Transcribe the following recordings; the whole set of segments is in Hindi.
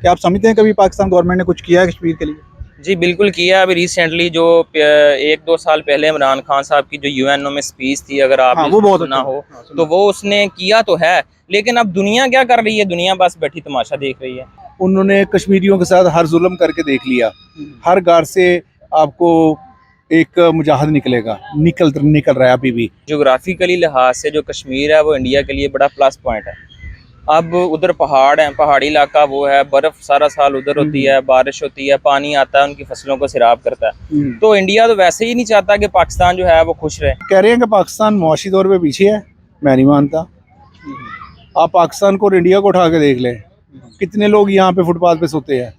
क्या आप समझते हैं कभी पाकिस्तान गवर्नमेंट ने कुछ किया है कश्मीर के लिए? जी बिल्कुल किया। अभी रिसेंटली जो 1-2 साल पहले इमरान खान साहब की जो यूएनओ में स्पीच थी, अगर आप वो बहुत सुना अच्छा हो तो वो उसने किया तो है, लेकिन अब दुनिया क्या कर रही है? दुनिया बस बैठी तमाशा देख रही है। उन्होंने कश्मीरियों के साथ हर जुल्म करके देख लिया। हर गार से आपको एक मुजाहिद निकल रहा है अभी भी। जोग्राफिकली लिहाज से जो कश्मीर है वो इंडिया के लिए बड़ा प्लस पॉइंट है। अब उधर पहाड़ हैं, पहाड़ी इलाका वो है, बर्फ़ सारा साल उधर होती है, बारिश होती है, पानी आता है, उनकी फसलों को सिराब करता है। तो इंडिया तो वैसे ही नहीं चाहता कि पाकिस्तान जो है वो खुश रहे। कह रहे हैं कि पाकिस्तान मुआशी तौर पे पीछे है, मैं नहीं मानता। आप पाकिस्तान को और इंडिया को उठा के देख लें, कितने लोग यहाँ पे फुटपाथ पे सोते हैं,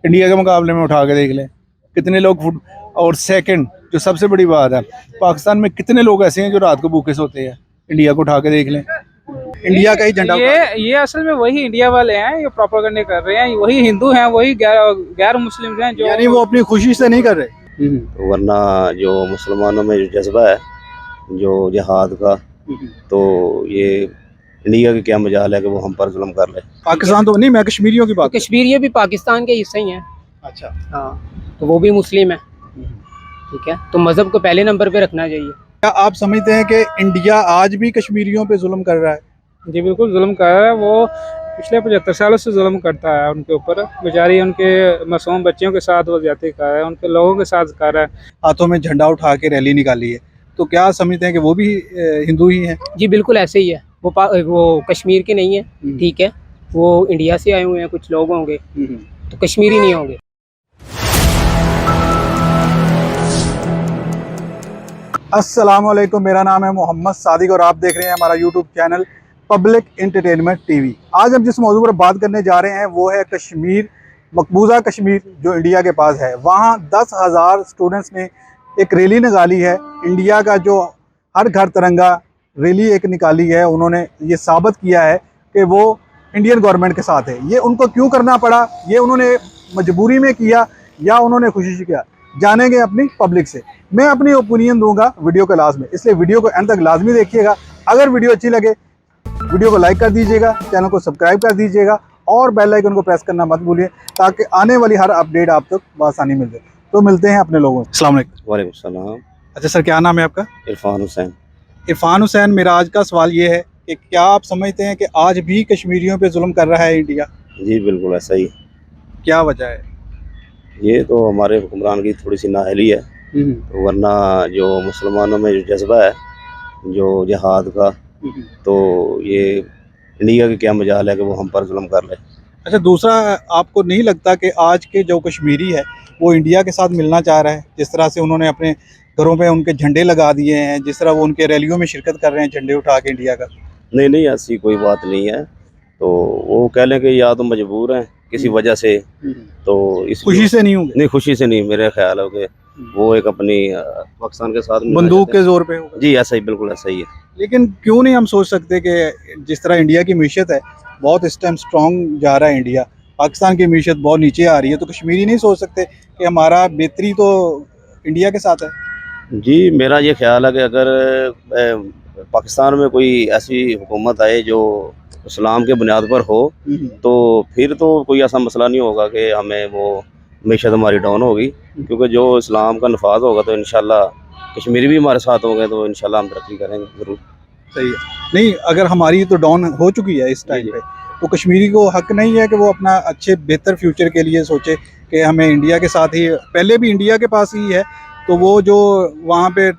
इंडिया के मुकाबले में उठा के देख लें कितने लोग और सेकंड जो सबसे बड़ी बात है, पाकिस्तान में कितने लोग ऐसे हैं जो रात को भूखे सोते हैं, इंडिया को उठा के देख लें। इंडिया का ही झंडा ये असल में वही इंडिया वाले हैं, ये प्रोपेगेंडा कर रहे हैं, वही हिंदू हैं, वही गैर मुस्लिम हैं, जो यानी वो अपनी खुशी से नहीं कर रहे। वरना जो मुसलमानों में जो जज्बा है जो जिहाद का, तो ये इंडिया की क्या मजाल है कि वो हम पर जुल्म कर ले। पाकिस्तान तो नहीं, मैं कश्मीरियों की बात। कश्मीरी भी पाकिस्तान के हिस्से ही हैं। अच्छा, हाँ, तो वो भी मुस्लिम है। ठीक है, तो मजहब को पहले नंबर पे रखना चाहिए। क्या आप समझते हैं कि इंडिया आज भी कश्मीरियों पे जुल्म कर रहा है? जी बिल्कुल जुल्म कर रहा है। वो पिछले 75 सालों से जुल्म करता है उनके ऊपर। बेचारी उनके मासूम बच्चियों के साथ वो ज्यादती कर रहा है, उनके लोगों के साथ कर रहा है। हाथों में झंडा उठा के रैली निकाली है, तो क्या समझते हैं कि वो भी हिंदू ही हैं? जी बिल्कुल ऐसे ही है। वो कश्मीर के नहीं है, ठीक है, वो इंडिया से आए हुए हैं, कुछ लोग होंगे तो कश्मीरी नहीं होंगे। अस्सलामुअलैकुम, मेरा नाम है मोहम्मद सादिक और आप देख रहे हैं हमारा YouTube channel public entertainment TV. आज हम जिस मौजू पर बात करने जा रहे हैं वो है कश्मीर, मकबूजा कश्मीर जो इंडिया के पास है। वहाँ 10,000 स्टूडेंट्स ने एक रैली निकाली है, इंडिया का जो हर घर तिरंगा रैली एक निकाली है। उन्होंने ये साबित किया है कि वो इंडियन गवर्नमेंट के साथ है। ये उनको क्यों करना पड़ा, ये उन्होंने मजबूरी में किया या उन्होंने खुशी से किया, जानेंगे अपनी पब्लिक से। मैं अपनी ओपिनियन दूंगा वीडियो के लास्ट में, इसलिए वीडियो को एंड तक लाजमी देखिएगा। अगर वीडियो अच्छी लगे वीडियो को लाइक कर दीजिएगा, चैनल को सब्सक्राइब कर दीजिएगा और बेल आइकन को प्रेस करना मत भूलिए ताकि आने वाली हर अपडेट आप तक बआसानी मिल जाए। तो मिलते हैं अपने लोगों से। अस्सलाम वालेकुम। वालेकुम सलाम। अच्छा सर, क्या नाम है आपका? इरफान हुसैन। इरफान हुसैन, मेरा आज का सवाल ये है कि क्या आप समझते हैं कि आज भी कश्मीरियों पे जुल्म कर रहा है इंडिया? जी बिल्कुल ऐसा ही। क्या वजह है? ये तो हमारे हुक्मरान की थोड़ी सी नाअहली है, तो वरना जो मुसलमानों में जो जज्बा है जो जिहाद का, तो ये इंडिया की क्या मजाल है कि वो हम पर जुल्म कर ले। अच्छा, दूसरा, आपको नहीं लगता कि आज के जो कश्मीरी है वो इंडिया के साथ मिलना चाह रहा है? जिस तरह से उन्होंने अपने घरों पे उनके झंडे लगा दिए हैं, जिस तरह वो उनके रैलियों में शिरकत कर रहे हैं झंडे उठा के इंडिया का। नहीं, ऐसी कोई बात नहीं है। तो वो कह लें कि या तो मजबूर हैं किसी वजह से, तो इस खुशी से नहीं होंगे। नहीं, खुशी से नहीं, मेरे ख्याल है कि वो एक अपनी पाकिस्तान के साथ बंदूक के जोर पे होगा। जी ऐसा ही, बिल्कुल ऐसा ही है। लेकिन क्यों नहीं हम सोच सकते कि जिस तरह इंडिया की मीशत है बहुत इस टाइम स्ट्रॉन्ग जा रहा है इंडिया, पाकिस्तान की मीशत बहुत नीचे आ रही है, तो कश्मीरी नहीं सोच सकते कि हमारा बेहतरी तो इंडिया के साथ है? जी मेरा ये ख्याल है कि अगर पाकिस्तान में कोई ऐसी हुकूमत आए जो इस्लाम के बुनियाद पर हो, तो फिर तो कोई ऐसा मसला नहीं होगा कि हमें वो मीशत हमारी डाउन होगी, क्योंकि जो इस्लाम का नफाज होगा तो इंशाल्लाह कश्मीरी भी हमारे साथ होंगे, तो इंशाल्लाह हम तरक्की करेंगे ज़रूर। सही है। नहीं, अगर हमारी तो डाउन हो चुकी है इस टाइम पे, तो कश्मीरी को हक नहीं है कि वो अपना अच्छे बेहतर फ्यूचर के लिए सोचे कि हमें इंडिया के साथ ही, पहले भी इंडिया के पास ही है, तो वो जो वहाँ पे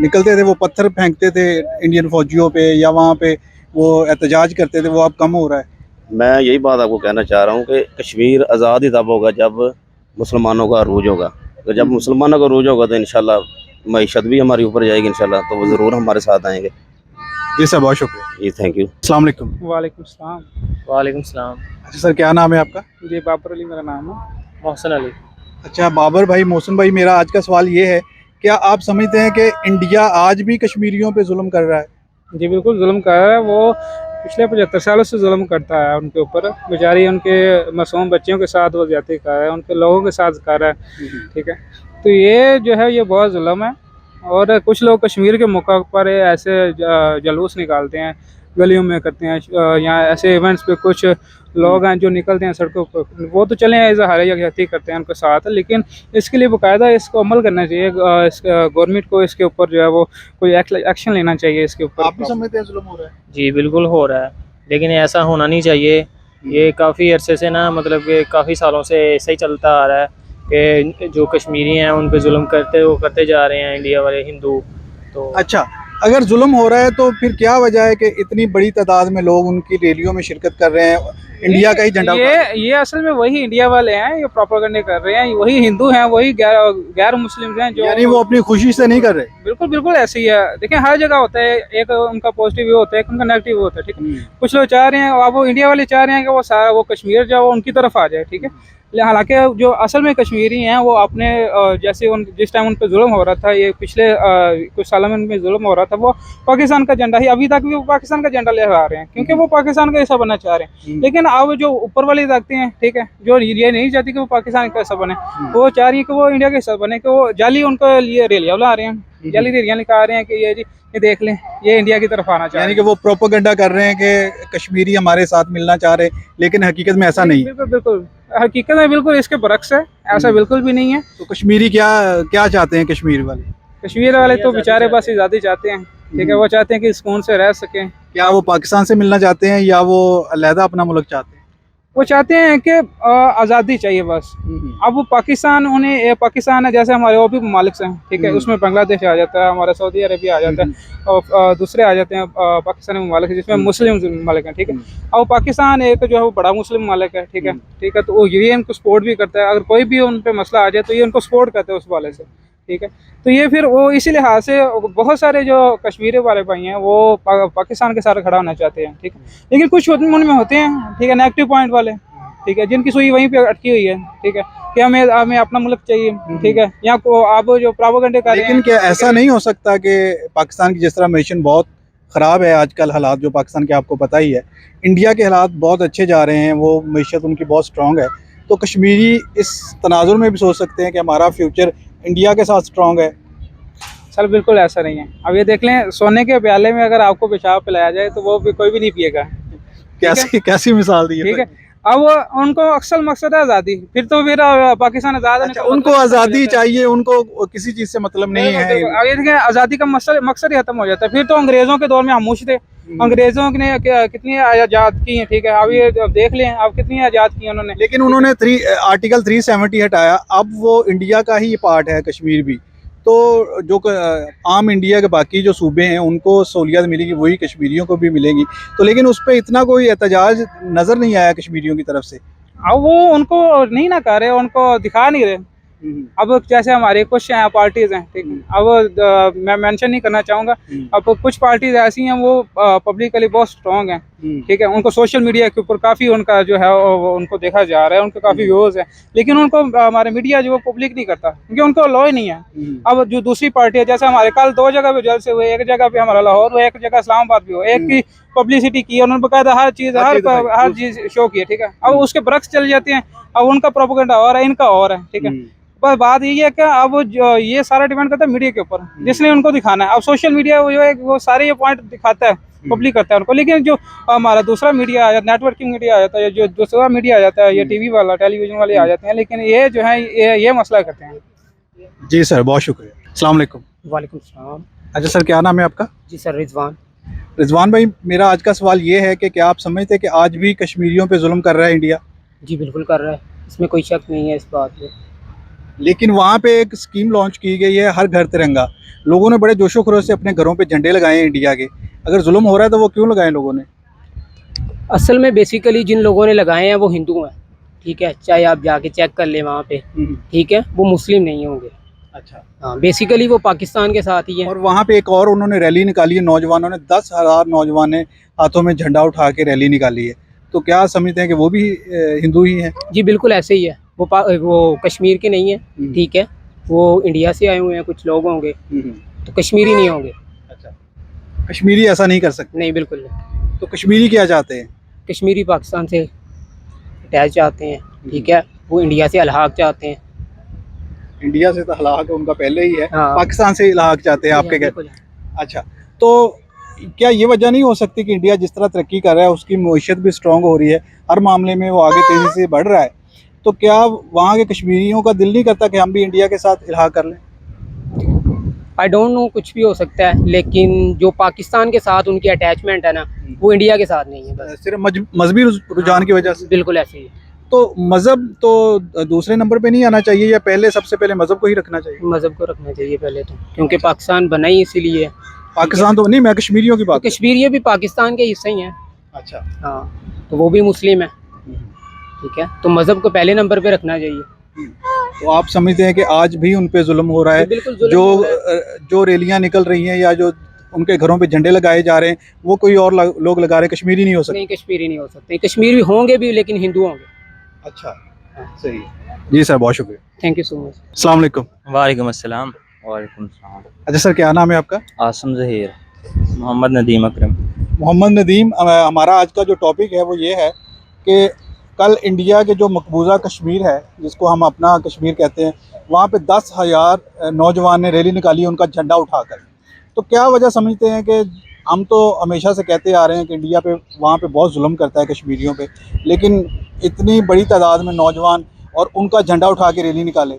निकलते थे, वो पत्थर फेंकते थे इंडियन फौजियों पे या वहाँ पे वो एहतजाज करते थे, वो अब कम हो रहा है। मैं यही बात आपको कहना चाह रहा हूँ कि कश्मीर आज़ाद ही तब होगा जब मुसलमानों का अरूज होगा। तो जब मुसलमानों का अरूज होगा तो इंशाल्लाह मईशत भी हमारी ऊपर जाएगी इंशाल्लाह, तो वो ज़रूर हमारे साथ आएंगे। जी सर, बहुत शुक्रिया। जी थैंक यू। अस्सलाम वालेकुम। वालेकुम सलाम। वालेकुम सलाम। अच्छा सर, क्या नाम है आपका? जी बाबर अली मेरा नाम है। मोहसिन अली। अच्छा बाबर भाई, मोहसिन भाई, मेरा आज का सवाल ये है, क्या आप समझते हैं कि इंडिया आज भी कश्मीरियों पे जुल्म कर रहा है? जी बिल्कुल जुल्म कर रहा है। वो पिछले 75 सालों से जुल्म करता है उनके ऊपर। बेचारी उनके मासूम बच्चियों के साथ वो ज्यादती कर रहा है, उनके लोगों के साथ कर रहा है। ठीक है, तो ये जो है ये बहुत जुल्म है। और कुछ लोग कश्मीर के मौका पर ऐसे जलूस निकालते हैं, गलियों में करते हैं, यहाँ ऐसे इवेंट्स पे कुछ लोग हैं जो निकलते हैं सड़कों पर, वो तो चले इजहार यकजहती करते हैं उनके साथ, लेकिन इसके लिए बाकायदा इसको अमल करना चाहिए। गवर्नमेंट को इसके ऊपर जो है वो कोई एक्शन लेना चाहिए इसके ऊपर। आप भी समझते हैं जुल्म हो रहा है? जी बिल्कुल हो रहा है, लेकिन ऐसा होना नहीं चाहिए। ये काफ़ी अरसे से ना, मतलब कि काफ़ी सालों से ऐसा ही चलता आ रहा है कि जो कश्मीरी हैं उन पे जुल्म करते जा रहे हैं इंडिया वाले हिंदू। तो अच्छा, अगर जुल्म हो रहा है तो फिर क्या वजह है कि इतनी बड़ी तादाद में लोग उनकी रैलियों में शिरकत कर रहे हैं, इंडिया का ही झंडा उठा रहे हैं? ये असल में वही इंडिया वाले हैं, ये प्रोपेगेंडा कर रहे हैं, वही हिंदू हैं, वही गैर मुस्लिम हैं जो, यानी वो अपनी खुशी से नहीं कर रहे? बिल्कुल बिल्कुल ऐसे ही है। देखिए हर जगह होता है, एक उनका पॉजिटिव व्यू होता है, एक उनका नेगेटिव व्यू होता है, ठीक है। कुछ लोग चाह रहे हैं, अब वो इंडिया वाले चाह रहे हैं कि वो सारा वो कश्मीर जो वो उनकी तरफ आ जाए, ठीक है। हालांकि जो असल में कश्मीरी हैं वो अपने जैसे जिस टाइम उन पर जुल्म हो रहा था, ये पिछले कुछ सालों में उन पर जुल्म हो रहा था, वो पाकिस्तान का झंडा ही अभी तक भी वो पाकिस्तान का झंडा लहरा रहे हैं, क्योंकि वो पाकिस्तान का हिस्सा बनना चाह रहे हैं। लेकिन अब जो ऊपर वाले रखते हैं, ठीक है, जो ये नहीं चाहती कि वो पाकिस्तान का हिस्सा बने, वो चाह रही है कि वो इंडिया का हिस्सा बने, कि वो जाली उनके लिए रैलियाँ बुला रहे हैं, जाली रैलियाँ निकाल रहे हैं कि ये जी ये देख लें, ये इंडिया की तरफ आना चाह रहे हैं। यानी कि वो प्रोपेगेंडा कर रहे हैं कि कश्मीरी हमारे साथ मिलना चाह रहे हैं, लेकिन हकीकत में ऐसा नहीं है। बिल्कुल बिल्कुल, हकीकत में बिल्कुल इसके बरक्स है, ऐसा बिल्कुल भी नहीं है। तो कश्मीरी क्या क्या चाहते हैं कश्मीर वाले? कश्मीर वाले तो बेचारे बस आज़ादी चाहते हैं, ठीक है। वो चाहते हैं कि सुकून से रह सकें। क्या वो पाकिस्तान से मिलना चाहते हैं या वो अलहदा अपना मुल्क चाहते हैं? वो चाहते हैं कि आज़ादी चाहिए बस। अब वो पाकिस्तान उन्हें पाकिस्तान है जैसे हमारे और भी ममालिक हैं, ठीक है, उसमें बांग्लादेश आ जाता है, हमारा सऊदी अरबिया आ जाता है, और दूसरे आ जाते हैं पाकिस्तानी ममालिक जिसमें मुस्लिम ममालिक हैं, ठीक है। और पाकिस्तान एक जो है वो बड़ा मुस्लिम ममालिक है, ठीक है, ठीक है। तो वो ये इनको सपोर्ट भी करता है, अगर कोई भी उन पर मसला आ जाए तो ये उनको सपोर्ट करते हैं उस वाले से, ठीक है। तो ये फिर वो इसी लिहाज से बहुत सारे जो कश्मीरी वाले भाई हैं वो पाकिस्तान के साथ खड़ा होना चाहते हैं, ठीक है। लेकिन कुछ उनमें होते हैं, ठीक है, नेगेटिव पॉइंट वाले, ठीक है, जिनकी सुई वहीं पे अटकी हुई है, ठीक है, कि हमें अपना मुल्क चाहिए, ठीक है। यहाँ को आप जो प्रोपेगेंडा कर रहे हैं, लेकिन क्या ऐसा नहीं हो सकता कि पाकिस्तान की जिस तरह मैशन बहुत ख़राब है आजकल, हालात जो पाकिस्तान के आपको पता ही है, इंडिया के हालात बहुत अच्छे जा रहे हैं, वो मैशत उनकी बहुत स्ट्रॉन्ग है, तो कश्मीरी इस तनाजुर में भी सोच सकते हैं कि हमारा फ्यूचर इंडिया के साथ स्ट्रॉन्ग है? सर बिल्कुल ऐसा नहीं है। अब ये देख लें, सोने के प्याले में अगर आपको पेशाब पिलाया जाए तो वो भी कोई भी नहीं पिएगा। कैसी मिसाल दी है? ठीक है, अब उनको अक्सर मकसद है आज़ादी, फिर तो फिर पाकिस्तान आज़ाद है। उनको आज़ादी चाहिए, उनको किसी चीज़ से मतलब नहीं है। अब ये देखें, आज़ादी का मकसद ही खत्म हो जाता है। फिर तो अंग्रेज़ों के दौर में खामोश थे, अंग्रेज़ों ने कितनी आज़ाद की हैं, ठीक है। अब ये देख लें अब कितनी आज़ाद की उन्होंने। लेकिन उन्होंने आर्टिकल 370 हटाया, अब वो इंडिया का ही पार्ट है कश्मीर भी, तो जो आम इंडिया के बाकी जो सूबे हैं उनको सहूलियत मिलेगी, वही कश्मीरियों को भी मिलेगी। तो लेकिन उस पर इतना कोई एहतजाज नज़र नहीं आया कश्मीरियों की तरफ से। अब वो उनको नहीं ना कर रहे, उनको दिखा नहीं रहे। अब जैसे हमारे कुछ पार्टीज हैं, ठीक है, अब मैं मेंशन नहीं करना चाहूँगा, अब कुछ पार्टीज ऐसी हैं वो पब्लिकली बहुत स्ट्रॉन्ग हैं, ठीक है, उनको सोशल मीडिया के ऊपर काफ़ी उनका जो है उनको देखा जा रहा है, उनके काफ़ी व्यूज़ हैं, लेकिन उनको हमारे मीडिया जो पब्लिक नहीं करता, क्योंकि उनको लॉ ही नहीं है। अब जो दूसरी पार्टी है, जैसे हमारे कल 2 जगह पे जलसे हुए, एक जगह पे हमारा लाहौर हुआ, एक जगह इस्लामाबाद भी हुआ, एक की पब्लिसिटी की उन्होंने बकायदा हर चीज़ शो की है, ठीक है। अब उसके बरक्स चल जाते हैं, अब उनका प्रोपेगेंडा और है, इनका और है, ठीक है। बस बात यही है कि अब ये सारा डिपेंड करता है मीडिया के ऊपर, जिसने उनको दिखाना है। अब सोशल मीडिया वो सारे ये पॉइंट दिखाता है, पब्लिक करता है उनको, लेकिन जो हमारा दूसरा मीडिया आ जाता है, नेटवर्किंग मीडिया आ जाता है, जो दूसरा मीडिया आ जाता है, ये टीवी वाला, टेलीविजन वाले आ जाते हैं, लेकिन ये जो है ये मसला करते हैं। जी सर, बहुत शुक्रिया। अस्सलाम वालेकुम। वालेकुम सलाम। अच्छा सर, क्या नाम है आपका? जी सर, रिजवान। रिजवान भाई, मेरा आज का सवाल ये है कि क्या आप समझते हैं कि आज भी कश्मीरियों पे जुल्म कर रहा है इंडिया? जी बिल्कुल कर रहा है, इसमें कोई शक नहीं है इस बात में। लेकिन वहाँ पे एक स्कीम लॉन्च की गई है, हर घर तिरंगा। लोगों ने बड़े जोशो खरोश से अपने घरों पे झंडे लगाए हैं इंडिया के। अगर जुल्म हो रहा है तो वो क्यों लगाए लोगों ने? असल में बेसिकली जिन लोगों ने लगाए हैं वो हिंदू हैं, ठीक है, चाहे आप जाके चेक कर लें वहाँ पे, ठीक है, वो मुस्लिम नहीं होंगे। अच्छा, हाँ, बेसिकली वो पाकिस्तान के साथ ही है। और वहाँ पे एक और उन्होंने रैली निकाली है, नौजवानों ने 10,000 नौजवान ने हाथों में झंडा उठा के रैली निकाली है। तो क्या समझते हैं कि वो भी हिंदू ही हैं? जी बिल्कुल ऐसे ही है, वो कश्मीर के नहीं है, ठीक है, वो इंडिया से आए हुए हैं, कुछ लोग होंगे, तो कश्मीरी नहीं होंगे। अच्छा, कश्मीरी ऐसा नहीं कर सकते? नहीं, बिल्कुल नहीं। तो कश्मीरी क्या चाहते हैं? कश्मीरी पाकिस्तान से अटैच चाहते हैं, ठीक है, वो इंडिया से अलहाक चाहते हैं। इंडिया से तो हलाक उनका पहले ही है, हाँ। पाकिस्तान से इलाहाक चाहते हैं आपके कहते? अच्छा, तो क्या ये वजह नहीं हो सकती कि इंडिया जिस तरह तरक्की कर रहा है उसकी मईशत भी स्ट्रॉन्ग हो रही है, हर मामले में वो आगे तेज़ी से बढ़ रहा है, तो क्या वहाँ के कश्मीरियों का दिल नहीं करता कि हम भी इंडिया के साथ इल्हा कर लें? आई डोंट नो, कुछ भी हो सकता है, लेकिन जो पाकिस्तान के साथ उनकी अटैचमेंट है ना, वो इंडिया के साथ नहीं है बस। सिर्फ मजहबी रुझान की वजह से? बिल्कुल ऐसे ही है। तो मज़हब तो दूसरे नंबर पे नहीं आना चाहिए, या पहले सबसे पहले मज़हब को ही रखना चाहिए? मज़हब को रखना चाहिए पहले तो, क्योंकि पाकिस्तान बना ही इसीलिए। पाकिस्तान तो नहीं, मैं कश्मीरियों की बात। तो कश्मीरी भी पाकिस्तान के हिस्से ही हैं। अच्छा। हाँ, तो वो भी मुस्लिम है, ठीक है, तो मज़हब को पहले नंबर पे रखना चाहिए। तो आप समझते हैं कि आज भी उन पे जुल्म हो रहा है? बिल्कुल जुल्म हो रहा है। जो रैलियां निकल रही हैं या जो उनके घरों पे झंडे लगाए जा रहे हैं, वो कोई और लोग लगा रहे हैं, कश्मीरी नहीं हो सकते? नहीं, कश्मीरी नहीं हो सकते, कश्मीरी होंगे भी लेकिन हिंदू होंगे। अच्छा, सही है जी सर, बहुत शुक्रिया, थैंक यू सो मच। अस्सलाम वालेकुम। वालेकुम अस्सलाम। वालेकुम सलाम। अच्छा सर, क्या नाम है आपका? आसम जहीर। मोहम्मद नदीम अकरम। मोहम्मद नदीम, हमारा आज का जो टॉपिक है वो ये है कि कल इंडिया के जो मकबूजा कश्मीर है, जिसको हम अपना कश्मीर कहते हैं, वहाँ पे 10,000 नौजवान ने रैली निकाली उनका झंडा उठाकर। तो क्या वजह समझते हैं कि हम तो हमेशा से कहते आ रहे हैं कि इंडिया पे वहाँ पे बहुत जुल्म करता है कश्मीरियों पे, लेकिन इतनी बड़ी तादाद में नौजवान और उनका झंडा उठा के रैली निकाले?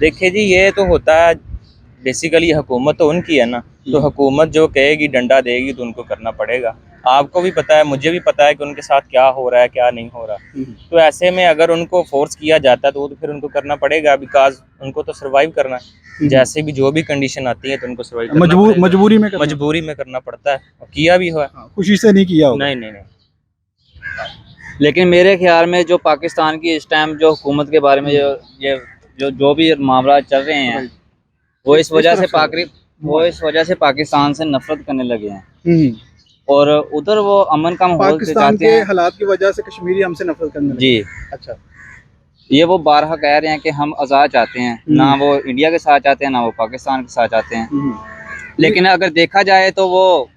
देखिए जी, ये तो होता है बेसिकली, हुकूमत तो उनकी है ना, तो हुकूमत जो कहेगी डंडा देगी तो उनको करना पड़ेगा। आपको भी पता है, मुझे भी पता है कि उनके साथ क्या हो रहा है क्या नहीं हो रहा। तो ऐसे में अगर उनको फोर्स किया जाता है तो वो तो फिर उनको करना पड़ेगा, बिकॉज उनको तो सर्वाइव करना है। जैसे भी जो भी कंडीशन आती है तो उनको सर्वाइव करना पड़ेगा। मजबूरी में करना पड़ता है, और किया भी हुआ। खुशी से नहीं किया होगा? नहीं नहीं नहीं। लेकिन मेरे ख्याल में जो पाकिस्तान की इस टाइम जो हुकूमत के बारे में जो भी मामला चल रहे हैं, वो इस वजह से पाकिस्तान से नफरत करने लगे हैं, और उधर वो अमन का माहौल पाकिस्तान के हालात की वजह से कश्मीरी हमसे नफरत करने लगे। जी। अच्छा। ये वो बारहा कह रहे हैं कि हम आज़ाद चाहते हैं, ना वो इंडिया के साथ चाहते हैं ना वो पाकिस्तान के साथ चाहते हैं। लेकिन अगर देखा जाए तो वो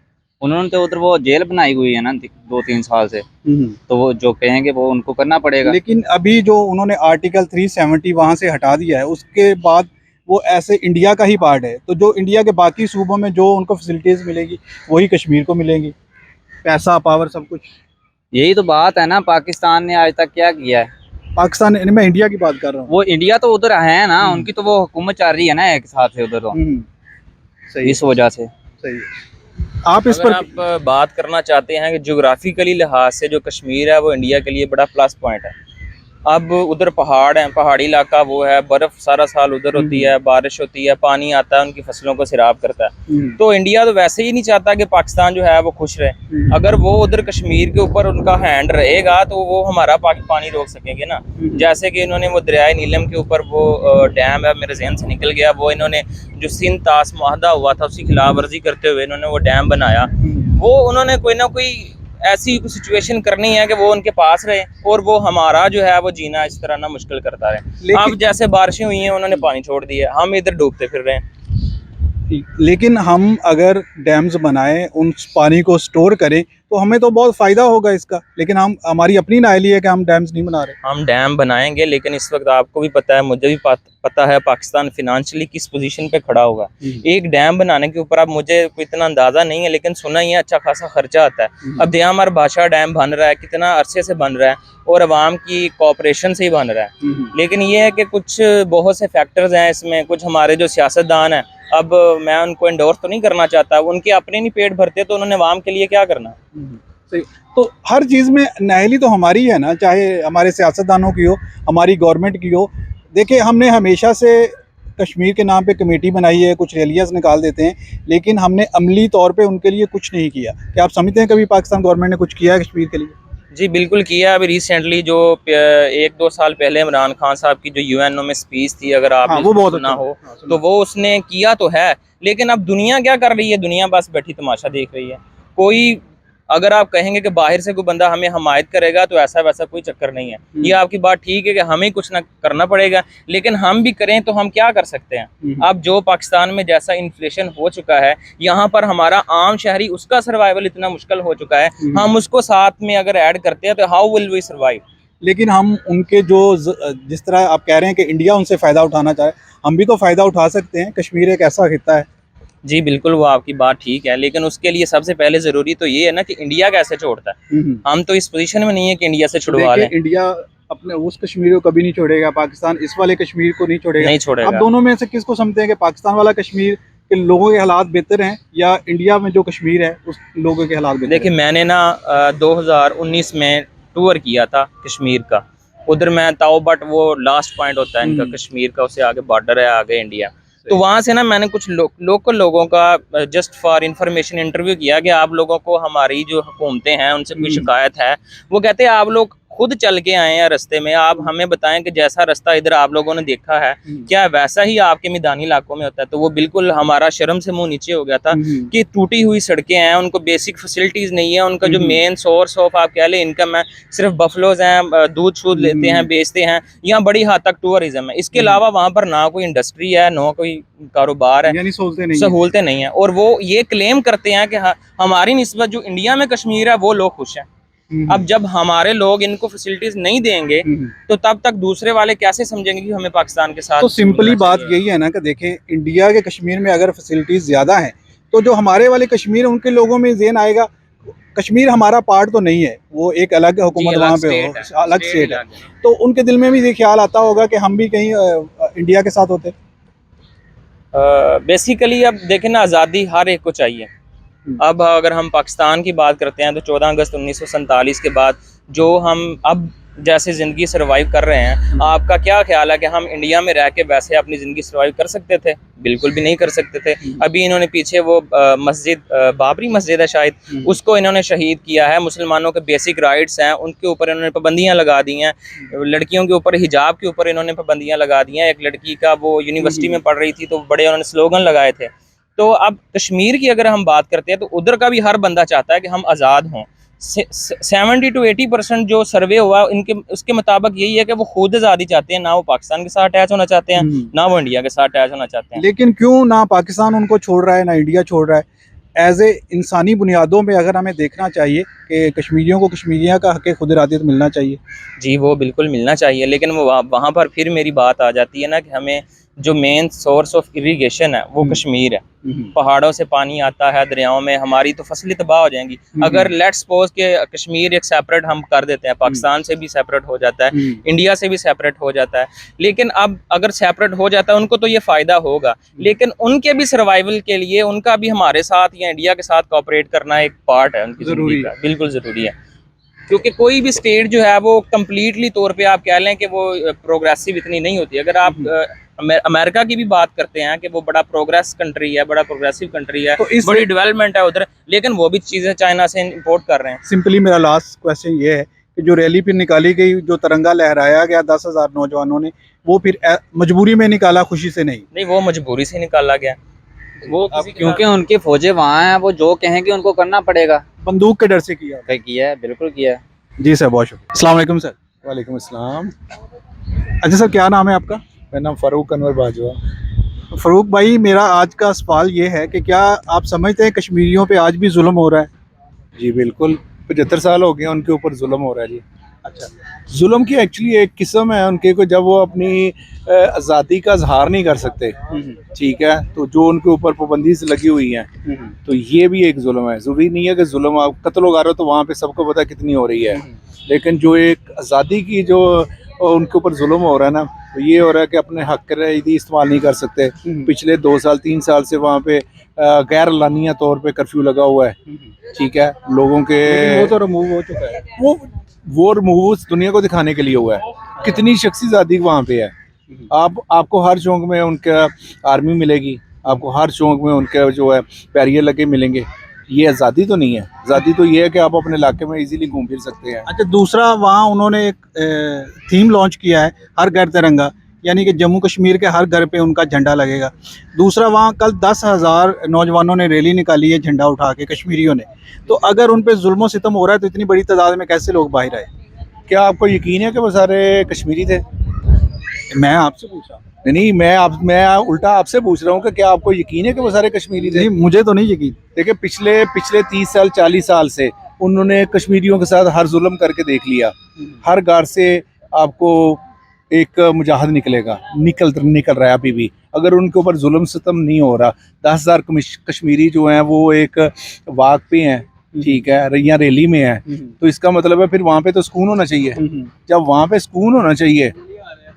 उन्होंने तो उधर वो जेल बनाई हुई है ना 2-3 साल से, तो वो जो कहेंगे वो उनको करना पड़ेगा। लेकिन अभी जो उन्होंने आर्टिकल 370 वहाँ से हटा दिया है, उसके बाद वो ऐसे इंडिया का ही पार्ट है, तो जो इंडिया के बाकी सूबों में जो उनको फैसिलिटीज़ मिलेगी वही कश्मीर को मिलेंगी, पैसा पावर सब कुछ। यही तो बात है ना, पाकिस्तान ने आज तक क्या किया है? पाकिस्तान, मैं इंडिया की बात कर रहा हूँ। वो इंडिया तो उधर है ना, उनकी तो वो हुकूमत चल रही है ना एक साथ से उधर, तो सही, इस वजह से। सही है। आप इस पर आप बात करना चाहते हैं कि ज्योग्राफिकली लिहाज से जो कश्मीर है वो इंडिया के लिए बड़ा प्लस पॉइंट है। अब उधर पहाड़ हैं, पहाड़ी इलाका वो है, बर्फ सारा साल उधर होती है, बारिश होती है, पानी आता है, उनकी फसलों को सिराब करता है। तो इंडिया तो वैसे ही नहीं चाहता कि पाकिस्तान जो है वो खुश रहे। अगर वो उधर कश्मीर के ऊपर उनका हैंड रहेगा तो वो हमारा पानी रोक सकेंगे ना। जैसे कि इन्होंने वो दरियाए नीलम के ऊपर वो डैम है, मेरे जहन से निकल गया, वो इन्होंने जो सिंध तास मुआहदा हुआ था उसकी खिलाफ वर्जी करते हुए इन्होंने वो डैम बनाया। वो उन्होंने कोई ना कोई ऐसी सिचुएशन करनी है कि वो उनके पास रहे और वो हमारा जो है वो जीना इस तरह ना मुश्किल करता रहे। अब जैसे बारिशें हुई हैं उन्होंने पानी छोड़ दिया, हम इधर डूबते फिर रहे हैं। लेकिन हम अगर डैम्स बनाएं, उन पानी को स्टोर करें तो हमें तो बहुत फ़ायदा होगा इसका, लेकिन हमारी अपनी नाअहली है कि हम डैम्स नहीं बना रहे। हम डैम बनाएंगे, लेकिन इस वक्त आपको भी पता है, मुझे भी पता है पाकिस्तान फिनेंशियली किस पोजीशन पे खड़ा होगा। एक डैम बनाने के ऊपर अब मुझे कोई इतना अंदाजा नहीं है, लेकिन सुना ही है अच्छा खासा खर्चा आता है। अब दयामर भाषा डैम बन रहा है, कितना अरसे से बन रहा है और अवाम की कोऑपरेशन से ही बन रहा है। लेकिन ये है कि कुछ बहुत से फैक्टर्स हैं इसमें, कुछ हमारे जो सियासतदान हैं, अब मैं उनको एंडोर्स तो नहीं करना चाहता, उनके अपने नहीं पेट भरते तो उन्होंने अवाम के लिए क्या करना। सही। तो हर चीज़ में नाअहली तो हमारी है ना, चाहे हमारे सियासतदानों की हो, हमारी गवर्नमेंट की हो। देखिए, हमने हमेशा से कश्मीर के नाम पे कमेटी बनाई है, कुछ रैलियाँ निकाल देते हैं, लेकिन हमने अमली तौर पे उनके लिए कुछ नहीं किया। क्या आप समझते हैं कभी पाकिस्तान गवर्नमेंट ने कुछ किया है कश्मीर के लिए? जी बिल्कुल किया। अभी रिसेंटली जो 1-2 साल पहले इमरान खान साहब की जो यूएनओ में स्पीच थी, अगर आप वो बहुत सुना हो तो वो उसने किया तो है, लेकिन अब दुनिया क्या कर रही है? दुनिया बस बैठी तमाशा देख रही है। कोई अगर आप कहेंगे कि बाहर से कोई बंदा हमें हमायत करेगा तो ऐसा वैसा कोई चक्कर नहीं है। ये आपकी बात ठीक है कि हमें कुछ ना करना पड़ेगा, लेकिन हम भी करें तो हम क्या कर सकते हैं? अब जो पाकिस्तान में जैसा इन्फ्लेशन हो चुका है, यहाँ पर हमारा आम शहरी उसका सर्वाइवल इतना मुश्किल हो चुका है, हम उसको साथ में अगर ऐड करते हैं तो हाउ विल वी सर्वाइव? लेकिन हम उनके जो जिस तरह आप कह रहे हैं कि इंडिया उनसे फ़ायदा उठाना चाहे, हम भी तो फ़ायदा उठा सकते हैं। कश्मीर एक ऐसा खित्ता है। जी बिल्कुल, वो आपकी बात ठीक है, लेकिन उसके लिए सबसे पहले ज़रूरी तो ये है ना कि इंडिया कैसे छोड़ता है। हम तो इस पोजीशन में नहीं है कि इंडिया से छुड़वा लें। इंडिया अपने उस कश्मीर को कभी नहीं छोड़ेगा, पाकिस्तान इस वाले कश्मीर को नहीं छोड़ेगा। नहीं छोड़ेगा। आप दोनों में से किसको समझते हैं कि पाकिस्तान वाला कश्मीर के लोगों के हालात बेहतर हैं या इंडिया में जो कश्मीर है उस लोगों के हालात बेहतर देखिए, मैंने ना 2019 में टूर किया था कश्मीर का। उधर मैं ताओ बट वो लास्ट पॉइंट होता है इनका कश्मीर का, उससे आगे बॉर्डर है, आगे इंडिया। तो वहाँ से ना मैंने कुछ लोकल लोगों का जस्ट फॉर इंफॉर्मेशन इंटरव्यू किया कि आप लोगों को हमारी जो हुकूमतें हैं उनसे कोई शिकायत है। वो कहते हैं आप लोग खुद चल के आए हैं रास्ते में, आप हमें बताएं कि जैसा रास्ता इधर आप लोगों ने देखा है क्या वैसा ही आपके मैदानी इलाकों में होता है। तो वो बिल्कुल हमारा शर्म से मुंह नीचे हो गया था कि टूटी हुई सड़कें हैं, उनको बेसिक फैसिलिटीज नहीं है, उनका जो मेन सोर्स ऑफ आप कह लें इनकम है सिर्फ बफलोज हैं, दूध शूध लेते हैं, बेचते हैं। यहाँ बड़ी हद तक टूरिज्म है, इसके अलावा वहाँ पर ना कोई इंडस्ट्री है, ना कोई कारोबार है, यानी सहूलतें नहीं है। और वो ये क्लेम करते हैं कि हमारी निस्बत जो इंडिया में कश्मीर है वो लोग खुश हैं। अब जब हमारे लोग इनको फैसिलिटीज नहीं देंगे तो तब तक दूसरे वाले कैसे समझेंगे कि हमें पाकिस्तान के साथ। तो सिंपली बात यही है ना कि देखें, इंडिया के कश्मीर में अगर फैसिलिटीज ज्यादा हैं तो जो हमारे वाले कश्मीर है उनके लोगों में ज़हन आएगा कश्मीर हमारा पार्ट तो नहीं है, वो एक अलग हुकूमत वहाँ पे हो, अलग स्टेट है, तो उनके दिल में भी ये ख्याल आता होगा कि हम भी कहीं इंडिया के साथ होते। बेसिकली अब देखें ना, आज़ादी हर एक को चाहिए। अब अगर हम पाकिस्तान की बात करते हैं तो 14 अगस्त 1947 के बाद जो हम अब जैसे ज़िंदगी सर्वाइव कर रहे हैं, आपका क्या ख्याल है कि हम इंडिया में रह के वैसे अपनी ज़िंदगी सर्वाइव कर सकते थे? बिल्कुल भी नहीं कर सकते थे। अभी इन्होंने पीछे वो मस्जिद, बाबरी मस्जिद है शायद, उसको इन्होंने शहीद किया है। मुसलमानों के बेसिक राइट्स हैं उनके ऊपर इन्होंने पाबंदियाँ लगा दी हैं। लड़कियों के ऊपर, हिजाब के ऊपर इन्होंने पाबंदियाँ लगा दी हैं। एक लड़की का, वो यूनिवर्सिटी में पढ़ रही थी तो बड़े उन्होंने स्लोगन लगाए थे। तो अब कश्मीर की अगर हम बात करते हैं तो उधर का भी हर बंदा चाहता है कि हम आज़ाद हों। 70 to 80% जो सर्वे हुआ इनके, उसके मुताबिक यही है कि वो खुद आज़ादी चाहते हैं, ना वो पाकिस्तान के साथ अटैच होना चाहते हैं, ना वो इंडिया के साथ अटैच होना चाहते हैं। लेकिन क्यों ना पाकिस्तान उनको छोड़ रहा है ना इंडिया छोड़ रहा है? एज ए इंसानी बुनियादों में अगर हमें देखना चाहिए कि कश्मीरियों को कश्मीरियों का हक़ खुद इरादियत मिलना चाहिए। जी वो बिल्कुल मिलना चाहिए, लेकिन वो वहाँ पर फिर मेरी बात आ जाती है ना कि हमें जो मेन सोर्स ऑफ इरिगेशन है वो कश्मीर है। पहाड़ों से पानी आता है दरियाओं में, हमारी तो फसलें तबाह हो जाएंगी। अगर लेट्स सपोज के कश्मीर एक सेपरेट हम कर देते हैं, पाकिस्तान से भी सेपरेट हो जाता है, इंडिया से भी सेपरेट हो जाता है, लेकिन अब अगर सेपरेट हो जाता है उनको तो ये फ़ायदा होगा, लेकिन उनके भी सर्वाइवल के लिए उनका भी हमारे साथ या इंडिया के साथ कोऑपरेट करना एक पार्ट है उनकी ज़िंदगी का, बिल्कुल ज़रूरी है। क्योंकि कोई भी स्टेट जो है वो कम्प्लीटली तौर पे आप कह लें कि वो प्रोग्रेसिव इतनी नहीं होती। अगर आप अमेरिका की भी बात करते हैं कि वो बड़ा प्रोग्रेस कंट्री है, बड़ा प्रोग्रेसिव कंट्री है, तो बड़ी डेवलपमेंट है उधर, लेकिन वो भी चीज़ें चाइना से इंपोर्ट कर रहे हैं। सिंपली मेरा लास्ट क्वेश्चन ये है कि जो रैली फिर निकाली गई, जो तिरंगा लहराया गया 10,000 नौजवानों ने, वो फिर मजबूरी में निकाला, खुशी से नहीं? वो मजबूरी से निकाला गया, वो क्योंकि उनकी फौजें वहाँ हैं, वो जो कहेंगे उनको करना पड़ेगा। बंदूक के डर से किया है, बिल्कुल किया है। जी सर, बहुत शुक्रिया। अस्सलाम वालेकुम सर। वालेकुम अस्सलाम। अच्छा सर, क्या नाम है आपका? मेरा नाम फ़ारूक अनवर बाजवा। फ़ारूक भाई, मेरा आज का सवाल ये है कि क्या आप समझते हैं कश्मीरियों पे आज भी जुल्म हो रहा है? जी बिल्कुल, 75 साल हो गए उनके ऊपर जुल्म हो रहा है जी। अच्छा, जुल्म की एक्चुअली एक किस्म है उनके को, जब वो अपनी आज़ादी का इजहार नहीं कर सकते, ठीक है, तो जो उनके ऊपर पाबंदी से लगी हुई है, तो ये भी एक जुल्म है। ज़रूरी नहीं है कि जुल्म आप कत्ल वगैरह तो वहाँ पे सबको पता कितनी हो रही है, लेकिन जो एक आज़ादी की जो उनके ऊपर जुल्म हो रहा है ना, तो ये हो रहा है कि अपने हक यदि इस्तेमाल नहीं कर सकते। पिछले 2 साल 3 साल से वहाँ पे गैर लानिया तौर पे कर्फ्यू लगा हुआ है, ठीक है, लोगों के वो तो रिमूव हो चुका है। वो रिमूव दुनिया को दिखाने के लिए हुआ है, कितनी शख्सी आज़ादी वहाँ पे है। आपको हर चौक में उनका आर्मी मिलेगी, आपको हर चौक में उनके जो है बैरियर लगे मिलेंगे। ये आज़ादी तो नहीं है, आज़ादी तो ये है कि आप अपने इलाके में इजीली घूम फिर सकते हैं। अच्छा, दूसरा वहाँ उन्होंने एक थीम लॉन्च किया है, हर घर तिरंगा, यानी कि जम्मू कश्मीर के हर घर पे उनका झंडा लगेगा। दूसरा, वहाँ कल 10,000 नौजवानों ने रैली निकाली है झंडा उठा के, कश्मीरियों ने। तो अगर उन पे जुल्म और सितम हो रहा है तो इतनी बड़ी तादाद में कैसे लोग बाहर आए? क्या आपको यकीन है कि वो सारे कश्मीरी थे? मैं आपसे पूछा। नहीं, मैं उल्टा आपसे पूछ रहा हूँ कि क्या आपको यकीन है कि वो सारे कश्मीरी थे? नहीं, मुझे तो नहीं यकीन। देखिए, पिछले 30 साल 40 साल से उन्होंने कश्मीरियों के साथ हर जुल्म करके देख लिया। हर घर से आपको एक मुजाहिद निकलेगा, निकल रहा है अभी भी। अगर उनके ऊपर जुल्म सितम नहीं हो रहा, 10,000 कश्मीरी जो हैं वो एक वाक पे हैं, ठीक है, या रैली में है, तो इसका मतलब है फिर वहाँ पे तो सुकून होना चाहिए। जब वहाँ पे सुकून होना चाहिए,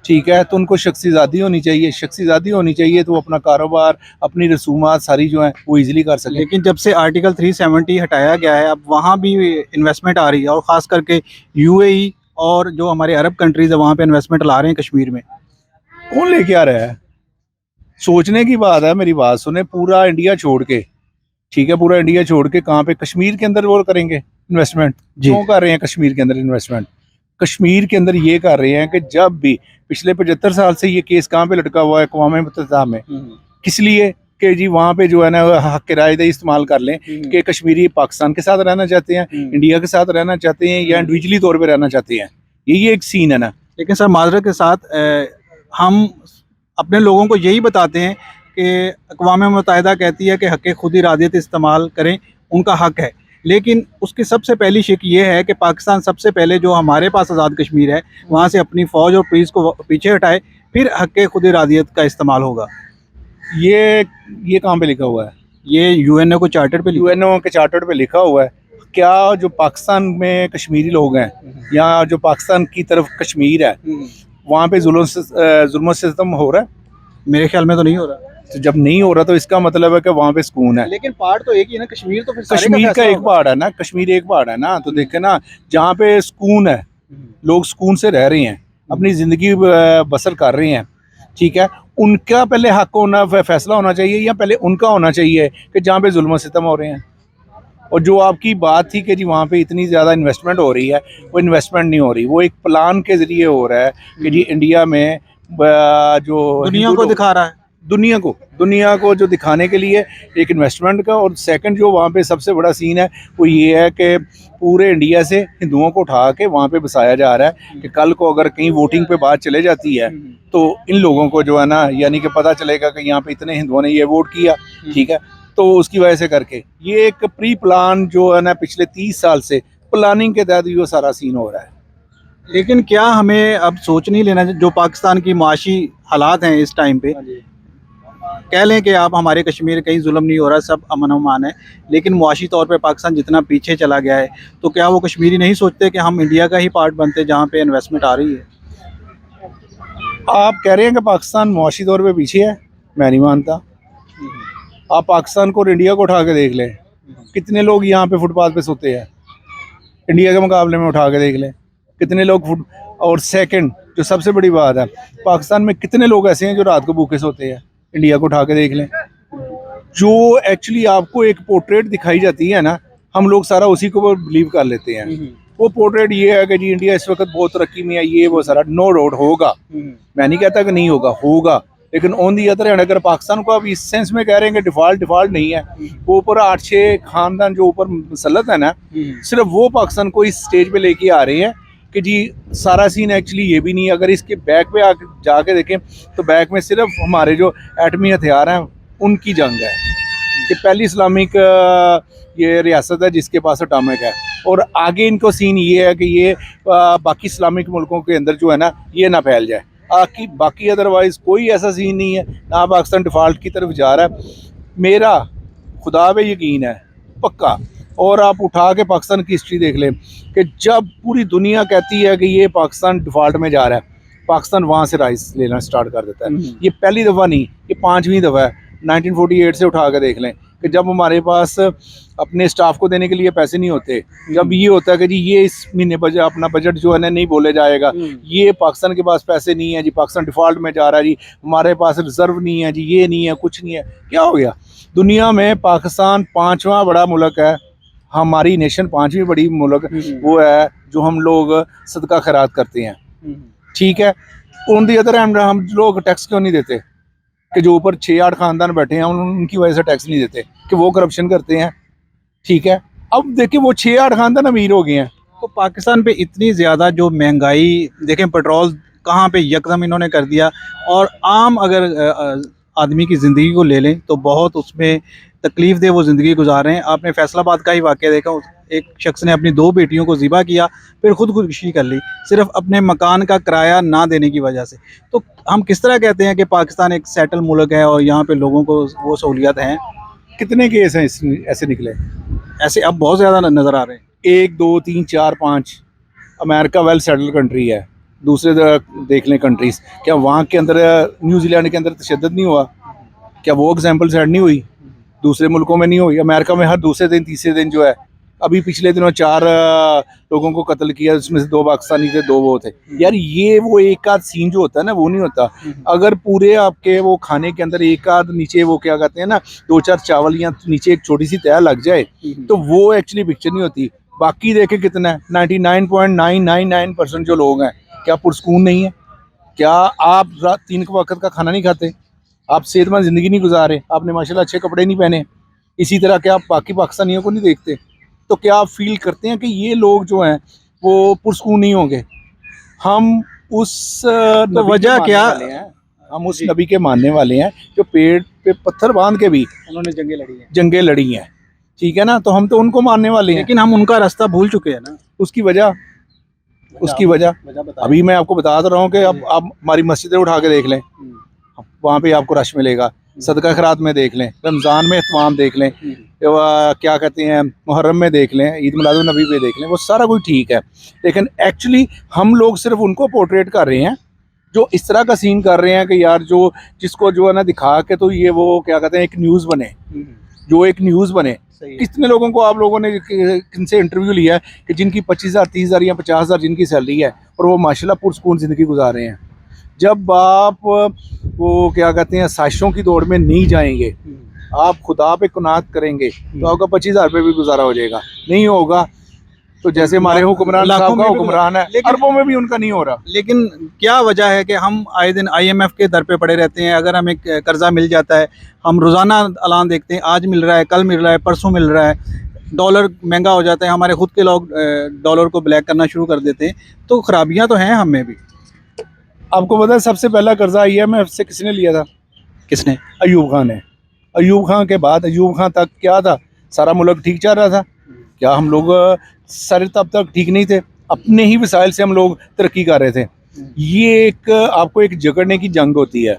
ठीक है, तो उनको शख्सी आज़ादी होनी चाहिए। शख्सी आज़ादी होनी चाहिए तो अपना कारोबार, अपनी रसूमात सारी जो हैं वो इजीली कर सकें। लेकिन जब से आर्टिकल 370 हटाया गया है, अब वहाँ भी इन्वेस्टमेंट आ रही है, और ख़ास करके यूएई और जो हमारे अरब कंट्रीज़ है वहाँ पे इन्वेस्टमेंट ला रहे हैं कश्मीर में। कौन लेके आ रहा है? सोचने की बात है, मेरी बात सुने। पूरा इंडिया छोड़ के, ठीक है, पूरा इंडिया छोड़ के कहाँ पे? कश्मीर के अंदर वो करेंगे इन्वेस्टमेंट। क्यों कर रहे हैं कश्मीर के अंदर इन्वेस्टमेंट? कश्मीर के अंदर ये कर रहे हैं कि जब भी पिछले 75 साल से ये केस कहाँ पे लटका हुआ है? अक़वाम मुत्तहिदा में। किस लिए? कि जी वहाँ पे जो है ना हक रायदही इस्तेमाल कर लें कि कश्मीरी पाकिस्तान के साथ रहना चाहते हैं, इंडिया के साथ रहना चाहते हैं, या इंडिविजुअली तौर पे रहना चाहते हैं। यही एक सीन है ना। लेकिन सर माजरत के साथ हम अपने लोगों को यही बताते हैं कि अक़वाम मुत्तहिदा कहती है कि हक़ खुद इरादियत इस्तेमाल करें, उनका हक़ है। लेकिन उसकी सबसे पहली शिक ये है कि पाकिस्तान सबसे पहले जो हमारे पास आज़ाद कश्मीर है वहाँ से अपनी फ़ौज और पुलिस को पीछे हटाए, फिर हक़ खुद इरादियत का इस्तेमाल होगा। ये कहाँ पे लिखा हुआ है? ये यूएनओ को चार्टर पे यूएनओ के चार्टर पे लिखा हुआ है। क्या जो पाकिस्तान में कश्मीरी लोग हैं या जो पाकिस्तान की तरफ कश्मीर है वहाँ पे जुल्म सितम हो रहा है? मेरे ख्याल में तो नहीं हो रहा। तो जब नहीं हो रहा तो इसका मतलब है कि वहाँ पे सुकून है। लेकिन पहाड़ तो एक ही है ना, कश्मीर तो फिर सारे कश्मीर का एक होगा। पहाड़ है ना, कश्मीर एक पहाड़ है ना। तो देखे ना, जहाँ पे सुकून है, लोग सुकून से रह रहे हैं, अपनी ज़िंदगी बसर कर रहे हैं, ठीक है, उनका पहले हक होना, फैसला होना चाहिए, या पहले उनका होना चाहिए कि जहाँ पे जुल्म सितम हो रहे हैं? और जो आपकी बात थी कि जी वहाँ पे इतनी ज़्यादा इन्वेस्टमेंट हो रही है, वो इन्वेस्टमेंट नहीं हो रही, वो एक प्लान के ज़रिए हो रहा है कि जी इंडिया में जो दुनिया को दिखा रहा है, दुनिया को जो दिखाने के लिए एक इन्वेस्टमेंट का। और सेकंड जो वहाँ पे सबसे बड़ा सीन है वो ये है कि पूरे इंडिया से हिंदुओं को उठा के वहाँ पे बसाया जा रहा है कि कल को अगर कहीं वोटिंग पे बात चले जाती है तो इन लोगों को जो है ना, यानी कि पता चलेगा कि यहाँ पे इतने हिंदुओं ने ये वोट किया, ठीक है, तो उसकी वजह से करके ये एक प्री प्लान जो है ना पिछले 30 साल से प्लानिंग के तहत ये सारा सीन हो रहा है। लेकिन क्या हमें अब सोच नहीं लेना, जो पाकिस्तान की माशी हालात हैं इस टाइम पे, कह लें कि आप हमारे कश्मीर कहीं जुल्म नहीं हो रहा, सब अमन अमान है, लेकिन मुआशी तौर पे पाकिस्तान जितना पीछे चला गया है, तो क्या वो कश्मीरी नहीं सोचते कि हम इंडिया का ही पार्ट बनते जहाँ पे इन्वेस्टमेंट आ रही है? आप कह रहे हैं कि पाकिस्तान मुआशी तौर पे पीछे है, मैं नहीं मानता। आप पाकिस्तान को और इंडिया को उठा के देख लें, कितने लोग यहाँ पे फुटपाथ पे सोते हैं, इंडिया के मुकाबले में उठा के देख लें कितने लोग और सेकंड जो सबसे बड़ी बात है, पाकिस्तान में कितने लोग ऐसे हैं जो रात को भूखे सोते हैं, इंडिया को उठा के देख लें। जो एक्चुअली आपको एक पोर्ट्रेट दिखाई जाती है ना, हम लोग सारा उसी को बिलीव कर लेते हैं। वो पोर्ट्रेट ये है कि जी इंडिया इस वक्त बहुत तरक्की में है, ये वो सारा, नो डाउट होगा, मैं नहीं कहता कि नहीं होगा, होगा। लेकिन ऑन दी अदर हैंड अगर पाकिस्तान को आप इस सेंस में कह रहे हैं कि डिफॉल्ट नहीं है, वो ऊपर 8-6 खानदान जो ऊपर मुसल्लत है ना, सिर्फ वो पाकिस्तान को इस स्टेज पे लेके आ रहे हैं कि जी सारा सीन एक्चुअली ये भी नहीं है। अगर इसके बैक पे आके जाके देखें तो बैक में सिर्फ हमारे जो एटमी हथियार हैं उनकी जंग है कि पहली इस्लामिक ये रियासत है जिसके पास एटॉमिक है, और आगे इनको सीन ये है कि ये बाकी इस्लामिक मुल्कों के अंदर जो है ना ये ना फैल जाए। बाकी अदरवाइज़ कोई ऐसा सीन नहीं है, ना पाकिस्तान डिफ़ॉल्ट की तरफ जा रहा है, मेरा खुदा पे यकीन है पक्का। और आप उठा के पाकिस्तान की हिस्ट्री देख लें कि जब पूरी दुनिया कहती है कि ये पाकिस्तान डिफ़ॉल्ट में जा रहा है, पाकिस्तान वहाँ से राइस लेना स्टार्ट कर देता है। ये पहली दफ़ा नहीं, ये 5वीं दफ़ा है। 1948 से उठा के देख लें कि जब हमारे पास अपने स्टाफ को देने के लिए पैसे नहीं होते, जब ये होता है कि जी ये इस महीने अपना बजट जो है ना नहीं बोले जाएगा, ये पाकिस्तान के पास पैसे नहीं है जी, पाकिस्तान डिफ़ॉल्ट में जा रहा है जी, हमारे पास रिजर्व नहीं है जी, ये नहीं है, कुछ नहीं है, क्या हो गया? दुनिया में पाकिस्तान 5वां बड़ा मुल्क है, हमारी नेशन 5वीं बड़ी मुल्क वो है जो हम लोग सदका खैरात करते हैं, ठीक है। ऑन दी अदर हैंड हम लोग टैक्स क्यों नहीं देते कि जो ऊपर 6-8 खानदान बैठे हैं उनकी वजह से टैक्स नहीं देते कि वो करप्शन करते हैं, ठीक है। अब देखिए वो 6-8 खानदान अमीर हो गए हैं। तो पाकिस्तान पे इतनी ज़्यादा जो महंगाई, देखें पेट्रोल कहाँ पे यकदम इन्होंने कर दिया, और आम अगर आदमी की ज़िंदगी को ले लें तो बहुत उसमें तकलीफ़ दे वो ज़िंदगी गुजार रहे हैं। आपने फैसलाबाद का ही वाक़या देखा, एक शख्स ने अपनी 2 बेटियों को ज़िबा किया, फिर खुदकुशी कर ली, सिर्फ अपने मकान का किराया ना देने की वजह से। तो हम किस तरह कहते हैं कि पाकिस्तान एक सेटल मुल्क है और यहाँ पे लोगों को वो सहूलियत हैं? कितने केस हैं ऐसे निकले? ऐसे अब बहुत ज़्यादा नज़र आ रहे हैं। 1 2 3 4 5। अमेरिका वेल सेटल कंट्री है, दूसरे देख लें कंट्रीज़, क्या वहाँ के अंदर न्यूजीलैंड के अंदर तशद्दुद नहीं हुआ? क्या वो एग्जाम्पल सेट नहीं हुई? दूसरे मुल्कों में नहीं हुई? अमेरिका में हर दूसरे दिन तीसरे दिन जो है, अभी पिछले दिनों 4 लोगों को कत्ल किया, जिसमें से 2 पाकिस्तानी थे, 2 वो थे। यार ये वो एक आध सीन जो होता है ना, वो नहीं होता। अगर पूरे आपके वो खाने के अंदर एक आध नीचे वो क्या कहते हैं ना, 2-4 चावल या नीचे एक छोटी सी तय लग जाए तो वो एक्चुअली पिक्चर नहीं होती। बाकी देखे कितना है, 99.999% जो लोग हैं, क्या पुरस्कून नहीं है? क्या आप 3 वक्त का खाना नहीं खाते? आप सेहतमंद ज़िंदगी नहीं गुजारे? आपने माशाल्लाह अच्छे कपड़े नहीं पहने? इसी तरह क्या आप बाकी पाकिस्तानियों को नहीं देखते? तो क्या आप फील करते हैं कि ये लोग जो हैं वो पुरस्कून नहीं होंगे? हम उस तो वजह क्या? हम उस नबी के मानने वाले हैं जो पेड़ पे पत्थर बांध के भी उन्होंने जंगें लड़ी हैं, ठीक है ना? तो हम तो उनको मानने वाले हैं, लेकिन हम उनका रास्ता भूल चुके हैं ना। उसकी वजह अभी मैं आपको बता रहा हूँ कि अब आप हमारी मस्जिदें उठा के देख लें, वहाँ पे आपको रश मिलेगा। सदका खैरात में देख लें, रमज़ान में इत्माम देख लें, क्या कहते हैं मुहर्रम में देख लें, ईद मिलादुन नबी पे देख लें, वो सारा कुछ ठीक है। लेकिन एक्चुअली हम लोग सिर्फ उनको पोर्ट्रेट कर रहे हैं जो इस तरह का सीन कर रहे हैं कि यार जो जिसको जो है ना दिखा के तो ये वो क्या कहते हैं एक न्यूज़ बने, जो एक न्यूज़ बने। कितने लोगों को आप लोगों ने किनसे इंटरव्यू लिया है कि जिनकी 25,000 30,000 या 50,000 जिनकी सैलरी है और वो माशाल्लाह पुरस्कून ज़िंदगी गुजार रहे हैं। जब आप वो क्या कहते हैं साजिशों की दौड़ में नहीं जाएंगे, आप खुदा पे कुनात करेंगे तो आपका 25,000 रुपये भी गुजारा हो जाएगा। नहीं होगा तो जैसे हमारे हुक्मरान साहब का हुक्मरान है, अरबों में भी उनका नहीं हो रहा। लेकिन क्या वजह है कि हम आए दिन IMF के दर पे पड़े रहते हैं? अगर हमें कर्जा मिल जाता है, हम रोज़ाना ऐलान देखते हैं, आज मिल रहा है, कल मिल रहा है, परसों मिल रहा है, डॉलर महंगा हो जाता है, हमारे खुद के लोग डॉलर को ब्लैक करना शुरू कर देते हैं। तो खराबियाँ तो हैं हमें भी। आपको पता है सबसे पहला कर्जा IMF से किसने लिया था? किसने? अयूब खान ने। अयूब खान के बाद अयूब खान तक क्या था? सारा मुल्क ठीक चल रहा था। क्या हम लोग सारे तब तक ठीक नहीं थे? अपने ही वसाइल से हम लोग तरक्की कर रहे थे। ये एक आपको एक जकड़ने की जंग होती है।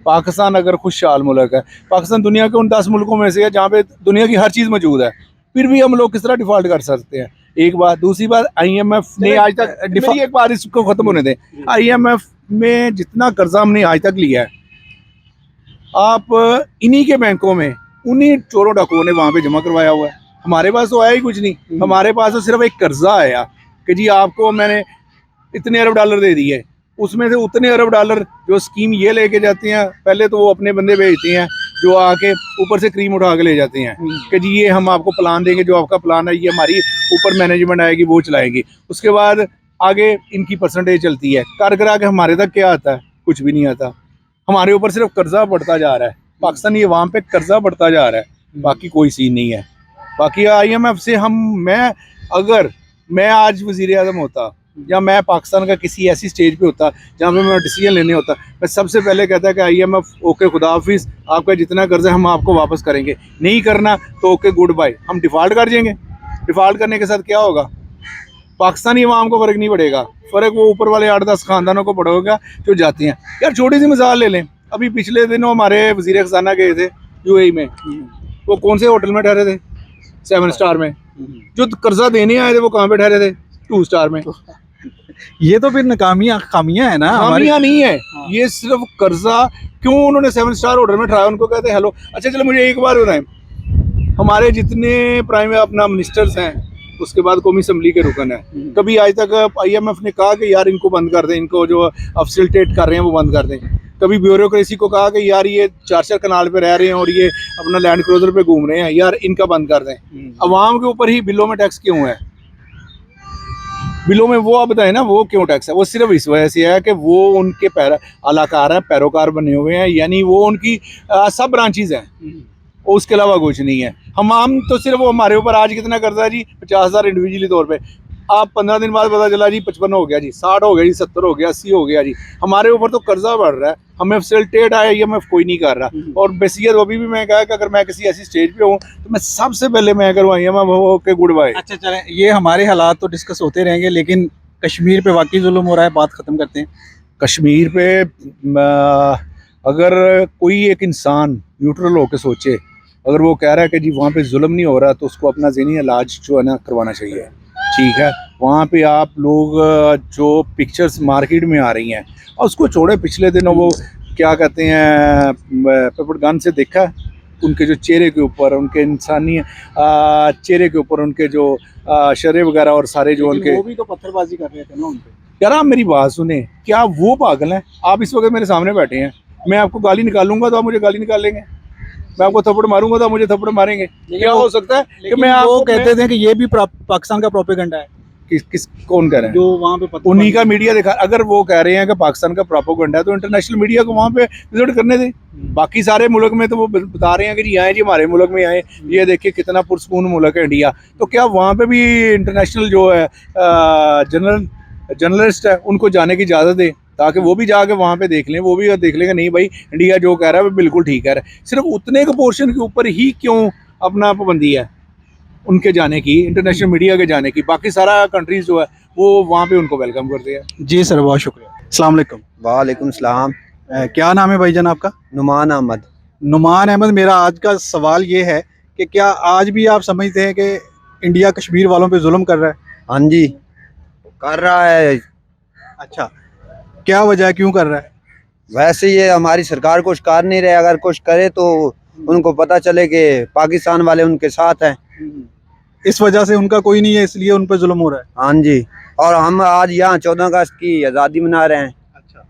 पाकिस्तान अगर खुशहाल मुल्क है, पाकिस्तान दुनिया के उन 10 मुल्कों में से है जहाँ पे दुनिया की हर चीज़ मौजूद है, फिर भी हम लोग किस तरह डिफ़ॉल्ट कर सकते हैं? एक बात। दूसरी बात, IMF ने आज तक मेरी एक बार इसको ख़त्म होने दें, IMF में जितना कर्जा हमने आज तक लिया है, आप इन्हीं के बैंकों में उन्हीं चोरों डाकुओं ने वहाँ पे जमा करवाया हुआ है। हमारे पास तो आया ही कुछ नहीं। हमारे पास तो सिर्फ एक कर्जा आया कि जी आपको मैंने इतने अरब डॉलर दे दिए, उसमें से उतने अरब डॉलर जो स्कीम ये लेके जाते हैं, पहले तो वो अपने बंदे भेजते हैं जो आके ऊपर से क्रीम उठा के ले जाते हैं कि जी ये हम आपको प्लान देंगे, जो आपका प्लान है ये हमारी ऊपर मैनेजमेंट आएगी वो चलाएगी। उसके बाद आगे इनकी परसेंटेज चलती है। कर करा के हमारे तक क्या आता है? कुछ भी नहीं आता। हमारे ऊपर सिर्फ कर्जा बढ़ता जा रहा है। पाकिस्तानी अवाम पे कर्जा बढ़ता जा रहा है, बाकी कोई सीन नहीं है। बाकी IMF से अगर मैं आज वज़ीर आज़म होता या मैं पाकिस्तान का किसी ऐसी स्टेज पे होता जहाँ पे मैं डिसीजन लेने होता, मैं सबसे पहले कहता कि IMF ओके खुदा हाफिज़, आपका जितना कर्जा हम आपको वापस करेंगे, नहीं करना तो ओके गुड बाय, हम डिफ़ॉल्ट कर जाएंगे। डिफ़ॉल्ट करने के साथ क्या होगा? पाकिस्तानी अवाम को फ़र्क नहीं पड़ेगा, फ़र्क वो ऊपर वाले 8-10 ख़ानदानों को पड़ेगा जो जाते हैं। यार छोटी सी मिसाल ले लें, अभी पिछले दिनों हमारे वज़ीर ख़ज़ाना गए थे UAE में, वो कौन से होटल में ठहरे थे? 7 स्टार में। जो कर्जा देने आए थे वो कहाँ पे ठहरे थे? 2 स्टार में। ये तो फिर खामियां है ना, खामियां नहीं है। ये सिर्फ कर्जा क्यों उन्होंने 7 स्टार होटल में ठहराया? उनको कहते हैं हेलो। अच्छा चलो मुझे एक बार बताएं, हमारे जितने प्राइम अपना मिनिस्टर्स हैं, उसके बाद कौमी असम्बली के रुकन है, कभी आज तक IMF ने कहा कि यार इनको बंद कर दें, इनको जो फैसिलिटेट कर रहे हैं वो बंद कर दें? कभी ब्यूरोक्रेसी को कहा कि यार ये 4 कनाल पे रह रहे हैं और ये अपना लैंड क्रूजर पे घूम रहे हैं, यार इनका बंद कर दें? अवाम के ऊपर ही बिलों में टैक्स क्यों है? बिलों में वो आप बताएं ना, वो क्यों टैक्स है? वो सिर्फ इस वजह से है कि वो उनके अलाकार हैं, पैरोकार बने हुए हैं, यानी वो उनकी सब ब्रांचेज हैं, उसके अलावा कुछ नहीं है। हम तो सिर्फ वो हमारे ऊपर आज कितना कर्जा है जी? 50,000 इंडिविजुअली तौर पे। आप 15 दिन बाद पता चला जी 55 हो गया जी, 60 हो गया जी, 70 हो गया, 80 हो गया जी। हमारे ऊपर तो कर्जा बढ़ रहा है, हमें फैसिलिटेट IMF कोई नहीं कर रहा। और बेसियत अभी भी मैं कहा कि अगर मैं किसी ऐसी स्टेज पे हूँ तो मैं सबसे पहले मैं करूँ IMF के गुड बाय। अच्छा चलें, ये हमारे हालात तो डिस्कस होते रहेंगे, लेकिन कश्मीर पे वाकई जुल्म हो रहा है, बात ख़त्म करते हैं। कश्मीर पे अगर कोई एक इंसान न्यूट्रल होकर सोचे, अगर वो कह रहा है कि जी वहाँ पे जुल्म नहीं हो रहा, तो उसको अपना ज़हनी इलाज जो है ना करवाना चाहिए। ठीक है, वहाँ पे आप लोग जो पिक्चर्स मार्केट में आ रही हैं, और उसको छोड़े, पिछले दिनों वो क्या कहते हैं पेपर गन से देखा है, उनके जो चेहरे के ऊपर, उनके इंसानी चेहरे के ऊपर उनके जो शरे वगैरह और सारे जो उनके, वो भी तो पत्थरबाजी कर रहे थे ना उन पे। यार आप मेरी बात सुने, क्या वो पागल हैं? आप इस वक्त मेरे सामने बैठे हैं, मैं आपको गाली निकालूंगा तो आप मुझे गाली निकाल लेंगे, मैं आपको थप्पड़ मारूंगा तो आप मुझे थप्पड़ मारेंगे। क्या हो सकता है कि मैं आपको कहते थे कि ये भी पाकिस्तान का प्रोपेगेंडा है। किस कौन कह रहे हैं? जो वहाँ पे उन्हीं का मीडिया दिखा। अगर वो कह रहे हैं कि पाकिस्तान का प्रोपेगेंडा है तो इंटरनेशनल मीडिया को वहाँ पे विजिट करने दें। बाकी सारे मुल्क में तो वो बता रहे हैं कि जी आए जी, हमारे मुल्क में आए, ये देखिए कितना पुरसकून मुल्क है इंडिया। तो क्या वहाँ पे भी इंटरनेशनल जो है जर्नलिस्ट है उनको जाने की इजाज़त दें, ताकि वो भी जाके वहाँ पे देख लें, वो भी देख लेंगे नहीं भाई इंडिया जो कह रहा है वो बिल्कुल ठीक कह रहा है। सिर्फ उतने के पोर्शन के ऊपर ही क्यों अपना पाबंदी है उनके जाने की, इंटरनेशनल मीडिया के जाने की? बाकी सारा कंट्रीज जो है वो वहाँ पे उनको वेलकम करते हैं। जी सर, बहुत शुक्रिया। अस्सलाम वालेकुम। वालेकुम सलाम। क्या नाम है भाईजान आपका? नुमान अहमद। नुमान अहमद। मेरा आज का सवाल ये है कि क्या आज भी आप समझते हैं कि इंडिया कश्मीर वालों पे जुल्म कर रहा है? हाँ जी, कर रहा है। अच्छा, क्या वजह, क्यों कर रहा है? वैसे ये हमारी सरकार कुछ कर नहीं रहे, अगर कुछ करे तो उनको पता चले कि पाकिस्तान वाले उनके साथ हैं। इस वजह से उनका कोई नहीं है, इसलिए उन पे जुल्म हो रहा है। हाँ जी, और हम आज यहाँ 14 अगस्त की आज़ादी मना रहे हैं। अच्छा,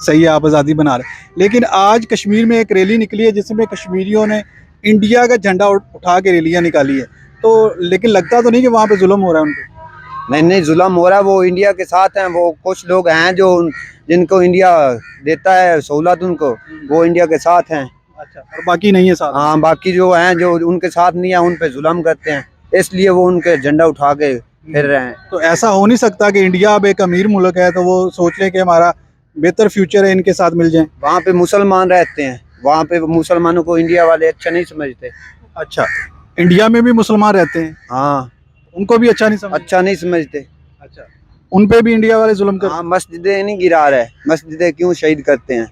सही है, आप आज़ादी बना रहे हैं, लेकिन आज कश्मीर में एक रैली निकली है जिसमें कश्मीरियों ने इंडिया का झंडा उठा के रैलियाँ निकाली है, तो लेकिन लगता तो नहीं कि वहाँ पे जुल्म हो रहा है उन पे? नहीं, जुल्म हो रहा है, वो इंडिया के साथ हैं। वो कुछ लोग हैं जो जिनको इंडिया देता है सहूलत, उनको वो इंडिया के साथ हैं। अच्छा, और बाकी नहीं है साथ? हाँ, बाकी जो हैं जो उनके साथ नहीं है उन पे जुल्म करते हैं, इसलिए वो उनके झंडा उठा के फिर रहे हैं। तो ऐसा हो नहीं सकता कि इंडिया अब एक अमीर मुल्क है तो वो सोच ले कि हमारा बेहतर फ्यूचर है, इनके साथ मिल जाए? वहाँ पे मुसलमान रहते हैं, वहाँ पे मुसलमानों को इंडिया वाले अच्छा नहीं समझते। अच्छा, इंडिया में भी मुसलमान रहते हैं? हाँ, उनको भी अच्छा नहीं समझते? अच्छा, उन पे भी इंडिया वाले जुल्म कर? हाँ, मस्जिदें नहीं गिरा रहे, मस्जिदें क्यों शहीद करते हैं?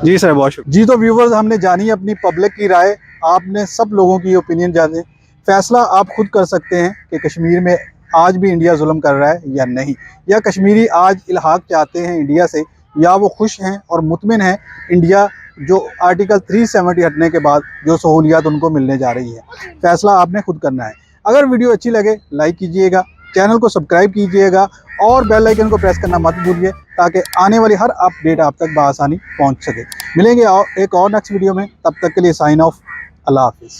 जी सर, बहुत शुक्रिया। जी तो व्यूवर्स, हमने जानी अपनी पब्लिक की राय, आपने सब लोगों की ओपिनियन जाने, फैसला आप खुद कर सकते हैं कि कश्मीर में आज भी इंडिया जुल्म कर रहा है या नहीं, या कश्मीरी आज इल्हाक चाहते हैं इंडिया से, या वो खुश हैं और मुतमिन हैं इंडिया जो आर्टिकल 370 हटने के बाद जो सहूलियात उनको मिलने जा रही है। फैसला आपने खुद करना है। अगर वीडियो अच्छी लगे लाइक कीजिएगा, चैनल को सब्सक्राइब कीजिएगा और बेल आइकन को प्रेस करना मत भूलिए, ताकि आने वाली हर अपडेट आप तक बआसानी पहुंच सके। मिलेंगे एक और नेक्स्ट वीडियो में, तब तक के लिए साइन ऑफ, अल्लाह हाफिज़।